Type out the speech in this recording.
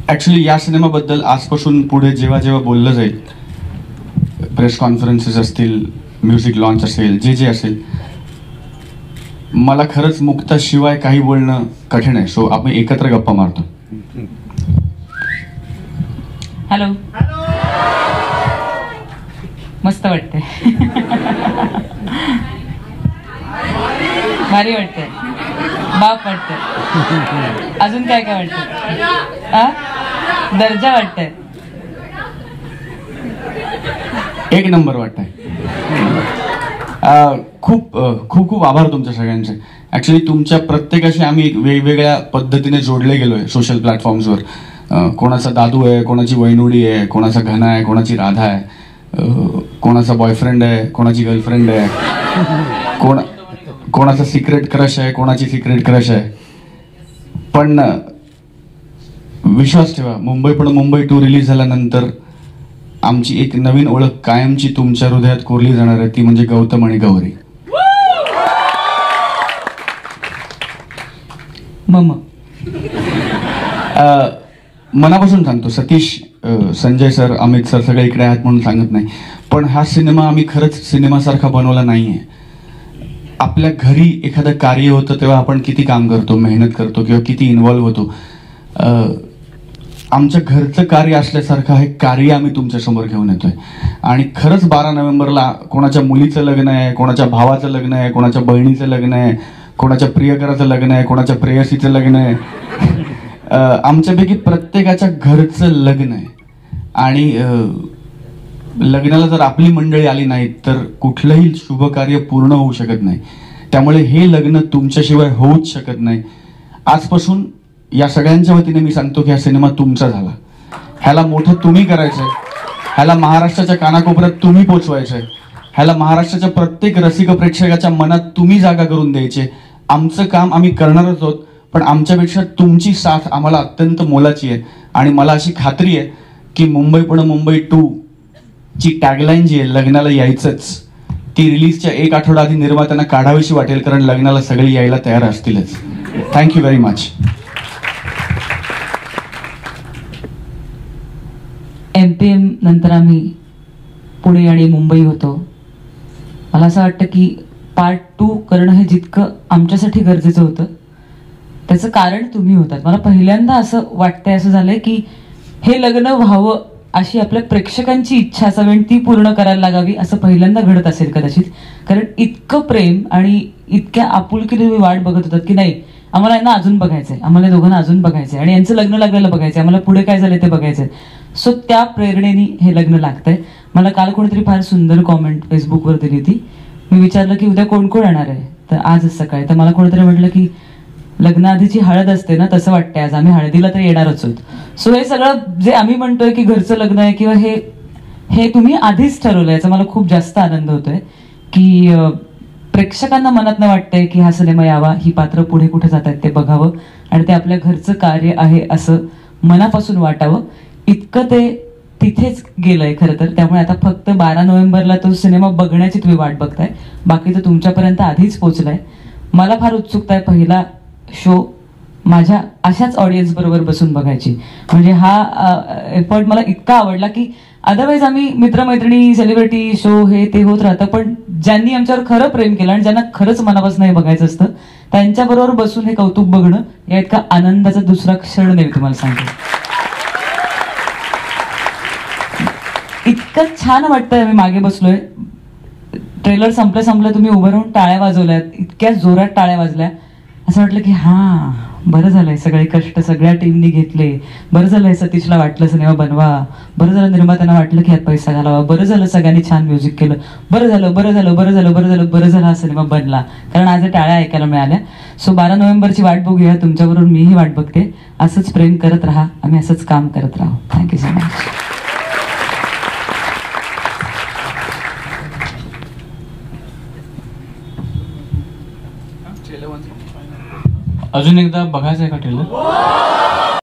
Actually या सिनेमाबद्दल आजपासून पुढे जेव्हा जेव्हा बोललं जाईल, प्रेस कॉन्फरन्सेस असतील, म्युझिक लॉन्च असेल, जे जे असेल, मला खरंच मुक्ताशिवाय काही बोलणं कठीण आहे. सो आपण एकत्र गप्पा मारतो. हॅलो, मस्त वाटतंय. भारी वाटतंय, बाप वाटतंय. अजून काय काय वाटतंय? दर्जा वाटतंय, एक नंबर वाटतंय. खूप खूप खूप आभार तुमच्या सगळ्यांचे. ऍक्च्युली तुमच्या प्रत्येकाशी आम्ही वेगवेगळ्या पद्धतीने जोडले गेलोय सोशल प्लॅटफॉर्म्सवर. कोणाचा दादू आहे, कोणाची वैनुडी आहे, कोणाचा घना आहे, कोणाची राधा आहे, कोणाचा बॉयफ्रेंड आहे, कोणाची गर्लफ्रेंड आहे, कोणाचा सिक्रेट क्रश आहे, कोणाची सिक्रेट क्रश आहे. पण विश्वास ठेवा, मुंबई पण मुंबई 2 रिलीज झाल्यानंतर आमची एक नवीन ओळख कायमची तुमच्या हृदयात कोरली जाणार आहे. ती म्हणजे गौतम आणि गौरी. मनापासून सांगतो, सतीश, संजय सर, अमित सर सगळे इकडे आहेत म्हणून सांगत नाही, पण हा सिनेमा आम्ही खरंच सिनेमासारखा बनवला नाहीये. आपल्या घरी एखादं कार्य होतं तेव्हा आपण किती काम करतो, मेहनत करतो किंवा किती इन्व्हॉल्व्ह होतो. आमच्या घरचं कार्य असल्यासारखं हे कार्य आम्ही तुमच्या समोर घेऊन येतोय. आणि खरंच 12 नोव्हेंबरला कोणाच्या मुलीचं लग्न आहे, कोणाच्या भावाचं लग्न आहे, कोणाच्या बहिणीचं लग्न आहे, कोणाच्या प्रियकराचं लग्न आहे, कोणाच्या प्रेयसीचं लग्न आहे. आमच्यापैकी प्रत्येकाच्या घरचं लग्न आहे. आणि लग्नाला जर आपली मंडळी आली नाहीत तर कुठलंही शुभ कार्य पूर्ण होऊ शकत नाही. त्यामुळे हे लग्न तुमच्याशिवाय होऊच शकत नाही. आजपासून या सगळ्यांच्या वतीने मी सांगतो की हा सिनेमा तुमचा झाला. ह्याला मोठं तुम्ही करायचंय, ह्याला महाराष्ट्राच्या कानाकोपऱ्यात तुम्ही पोचवायचंय, ह्याला महाराष्ट्राच्या प्रत्येक रसिक प्रेक्षकाच्या मनात तुम्ही जागा करून द्यायचे. आमचं काम आम्ही करणारच आहोत, पण आमच्यापेक्षा तुमची साथ आम्हाला अत्यंत मोलाची आहे. आणि मला अशी खात्री आहे की मुंबई पण मुंबई 2 ची टॅगलाईन जी आहे, लग्नाला यायचंच, ती रिलीजच्या 1 आठवडा आधी निर्मात्यांना काढावीशी वाटेल, कारण लग्नाला सगळे यायला तयार असतीलच. Thank you very much. MPM नंतर आम्ही पुणे आणि मुंबई होतो. मला असं वाटतं की पार्ट 2 करणं हे जितकं आमच्यासाठी गरजेचं होतं त्याचं कारण तुम्ही होतात. मला पहिल्यांदा असं वाटतंय, असं झालंय की हे लग्न व्हावं अशी आपल्या प्रेक्षकांची इच्छा असावी आणि ती पूर्ण करायला लागावी असं पहिल्यांदा घडत असेल कदाचित. कारण इतकं प्रेम आणि इतक्या आपुलकीने तुम्ही वाट बघत होतात की नाही आम्हाला यांना अजून बघायचंय, आम्हाला दोघांना अजून बघायचंय आणि यांचं लग्न लागलेलं बघायचंय, आम्हाला पुढे काय झालं ते बघायचंय. सो त्या प्रेरणेने हे लग्न लागतंय. मला काल कोणीतरी फार सुंदर कॉमेंट फेसबुकवर दिली होती. मी विचारलं की उद्या कोण कोण येणार आहे, तर आजच सकाळी. तर मला कोणीतरी म्हटलं की लग्नाआधीची हळद असते ना, तसं वाटतंय आज आम्ही हळदीला तर येणारच आहोत. सो हे सगळं जे आम्ही म्हणतोय की घरचं लग्न आहे किंवा हे तुम्ही आधीच ठरवलं, याचा मला खूप जास्त आनंद होतोय की प्रेक्षकांना मनातनं वाटतंय की हा सिनेमा यावा, ही पात्र पुढे कुठे जात आहेत ते बघावं आणि ते आपल्या घरचं कार्य आहे असं मनापासून वाटावं. इतकं ते तिथेच गेलंय खरं तर. त्यामुळे आता फक्त 12 नोव्हेंबरला तो सिनेमा बघण्याची तुम्ही वाट बघताय, बाकी तर तुमच्यापर्यंत आधीच पोहोचलाय. मला फार उत्सुकता आहे पहिला शो माझ्या अशाच ऑडियन्स बरोबर बसून बघायची. म्हणजे हा एफर्ट मला इतका आवडला की अदरवाईज आम्ही मित्रमैत्रिणी, सेलिब्रिटी शो हे ते होत राहतं, पण ज्यांनी आमच्यावर खरं प्रेम केलं आणि ज्यांना खरंच मनापासून हे बघायचं असतं त्यांच्याबरोबर बसून हे कौतुक बघणं या इतका आनंदाचा दुसरा क्षण नाही तुम्हाला सांगतो. इतकं छान वाटतंय. आम्ही मागे बसलोय, ट्रेलर संपलं तुम्ही उभं राहून टाळ्या वाजवल्यात, इतक्या जोरात टाळ्या वाजल्या. असं वाटलं की हा बरं झालंय, सगळे कष्ट सगळ्या टीमनी घेतले, बरं झालंय सतीशला वाटलं सिनेमा बनवा, बरं झालं निर्मात्यांना वाटलं की यात पैसा घालावा, बरं झालं सगळ्यांनी छान म्युझिक केलं, बरं झालं बरं झालं बरं झालं बरं झालं बरं झालं हा सिनेमा बनला, कारण आज टाळ्या ऐकायला मिळाल्या. सो 12 नोव्हेंबरची वाट बघूया, तुमच्याबरोबर मीही वाट बघते. असंच प्रेम करत राहा, आम्ही असंच काम करत राहू. Thank you so much. अजून एकदा बघायचं आहे का ट्रेलर?